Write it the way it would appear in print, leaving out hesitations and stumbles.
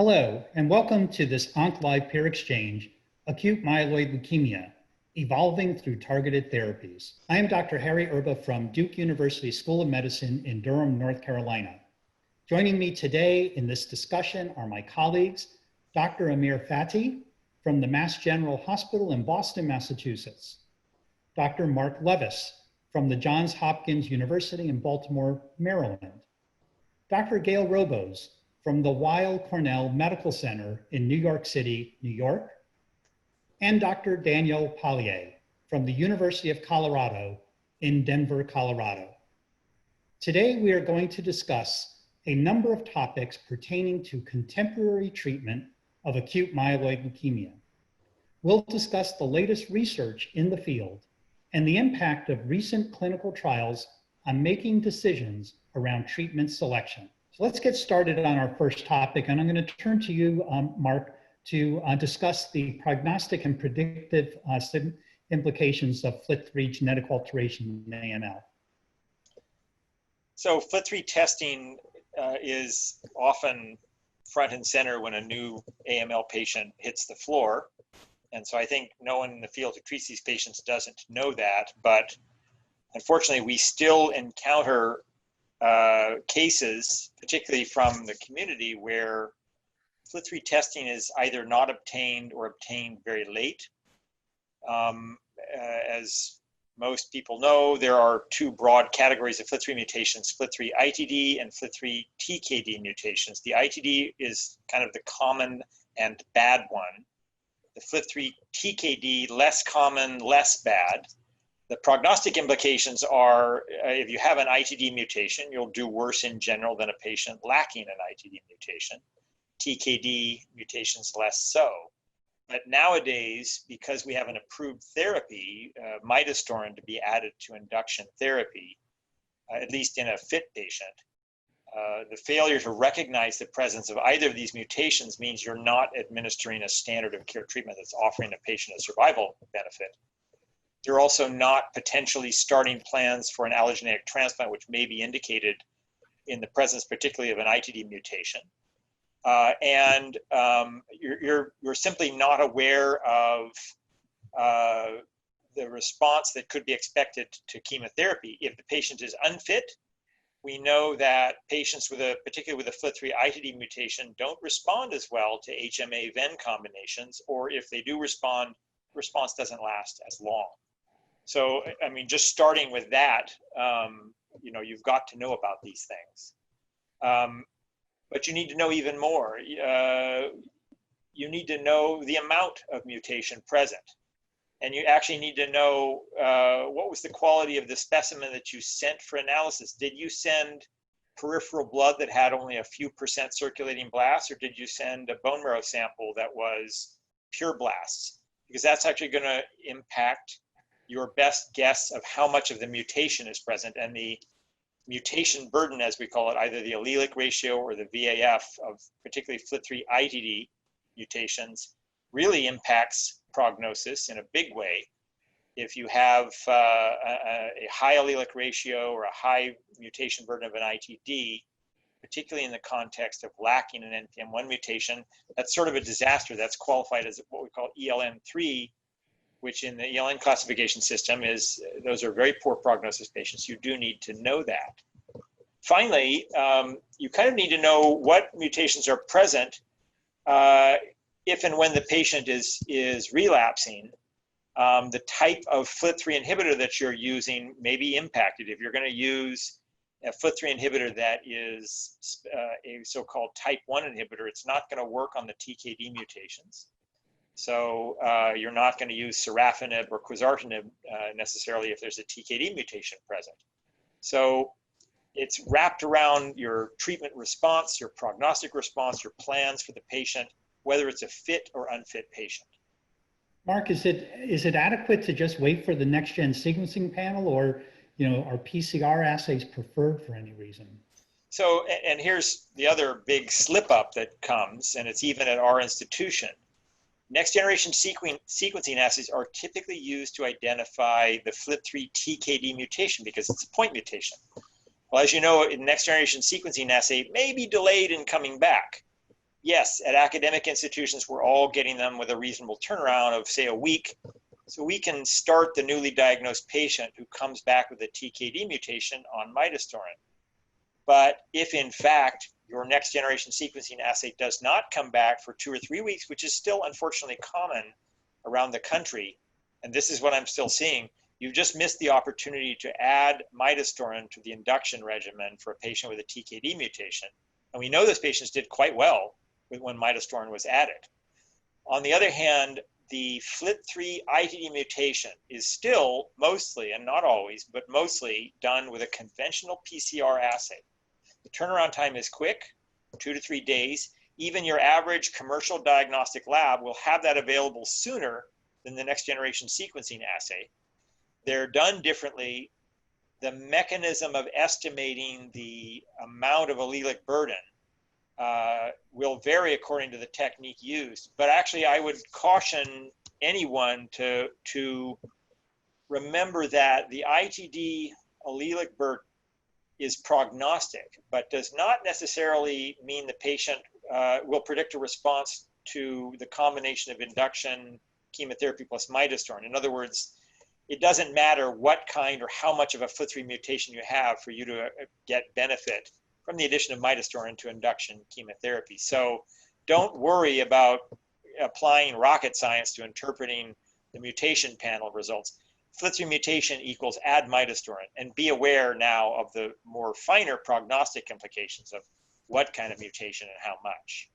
Hello, and welcome to this OncLive peer exchange, Acute Myeloid Leukemia, Evolving Through Targeted Therapies. I am Dr. Harry Erba from Duke University School of Medicine in Durham, North Carolina. Joining me today in this discussion are my colleagues, Dr. Amir Fathi from the Mass General Hospital in Boston, Massachusetts, Dr. Mark Levis from the Johns Hopkins University in Baltimore, Maryland, Dr. Gail Robos from the Weill Cornell Medical Center in New York City, New York, and Dr. Daniel Pallier from the University of Colorado in Denver, Colorado. Today, we are going to discuss a number of topics pertaining to contemporary treatment of acute myeloid leukemia. We'll discuss the latest research in the field and the impact of recent clinical trials on making decisions around treatment selection. So let's get started on our first topic, and I'm going to turn to you, Mark, to discuss the prognostic and predictive implications of FLT3 genetic alteration in AML. So FLT3 testing is often front and center when a new AML patient hits the floor. And so I think no one in the field who treats these patients doesn't know that, but unfortunately we still encounter cases, particularly from the community, where FLT3 testing is either not obtained or obtained very late. As most people know, there are two broad categories of FLT3 mutations, FLT3 ITD and FLT3 TKD mutations. The ITD is kind of the common and bad one. The FLT3 TKD, less common, less bad. The prognostic implications are, if you have an ITD mutation, you'll do worse in general than a patient lacking an ITD mutation. TKD mutations less so. But nowadays, because we have an approved therapy, midostaurin, to be added to induction therapy, at least in a fit patient, the failure to recognize the presence of either of these mutations means you're not administering a standard of care treatment that's offering a patient a survival benefit. You're also not potentially starting plans for an allogeneic transplant, which may be indicated in the presence particularly of an ITD mutation. You're simply not aware of the response that could be expected to chemotherapy. If the patient is unfit, we know that patients particularly with a FLT3 ITD mutation don't respond as well to HMA-VEN combinations, or if they do respond, response doesn't last as long. So, I mean, just starting with that, you've got to know about these things. But you need to know even more. You need to know the amount of mutation present. And you actually need to know what was the quality of the specimen that you sent for analysis. Did you send peripheral blood that had only a few % circulating blasts, or did you send a bone marrow sample that was pure blasts? Because that's actually going to impact your best guess of how much of the mutation is present, and the mutation burden, as we call it, either the allelic ratio or the VAF of particularly FLT3 ITD mutations, really impacts prognosis in a big way. If you have a high allelic ratio or a high mutation burden of an ITD, particularly in the context of lacking an NPM1 mutation, that's sort of a disaster. That's qualified as what we call ELN3, which in the ELN classification system those are very poor prognosis patients. You do need to know that. Finally, you kind of need to know what mutations are present if and when the patient is relapsing. The type of FLT3 inhibitor that you're using may be impacted. If you're going to use a FLT3 inhibitor that is a so-called type 1 inhibitor, it's not going to work on the TKD mutations. So you're not going to use sorafenib or quizartinib necessarily if there's a TKD mutation present. So it's wrapped around your treatment response, your prognostic response, your plans for the patient, whether it's a fit or unfit patient. Mark, is it adequate to just wait for the next-gen sequencing panel, or are PCR assays preferred for any reason? So, and here's the other big slip-up that comes, and it's even at our institution. Next generation sequencing assays are typically used to identify the FLT3 TKD mutation because it's a point mutation. Well, as you know, next generation sequencing assay may be delayed in coming back. Yes, at academic institutions, we're all getting them with a reasonable turnaround of, say, a week. So we can start the newly diagnosed patient who comes back with a TKD mutation on midostaurin. But if in fact your next generation sequencing assay does not come back for 2 or 3 weeks, which is still unfortunately common around the country, and this is what I'm still seeing, you've just missed the opportunity to add midostaurin to the induction regimen for a patient with a TKD mutation. And we know those patients did quite well when midostaurin was added. On the other hand, the FLT3 ITD mutation is still mostly, and not always, but mostly done with a conventional PCR assay. The turnaround time is quick, 2 to 3 days. Even your average commercial diagnostic lab will have that available sooner than the next generation sequencing assay. They're done differently. The mechanism of estimating the amount of allelic burden will vary according to the technique used. But actually, I would caution anyone to remember that the ITD allelic burden is prognostic, but does not necessarily mean the patient will predict a response to the combination of induction chemotherapy plus midostaurin. In other words, it doesn't matter what kind or how much of a FLT3 mutation you have for you to get benefit from the addition of midostaurin to induction chemotherapy. So don't worry about applying rocket science to interpreting the mutation panel results. FLT3 mutation equals add midostaurin, and be aware now of the more finer prognostic implications of what kind of mutation and how much.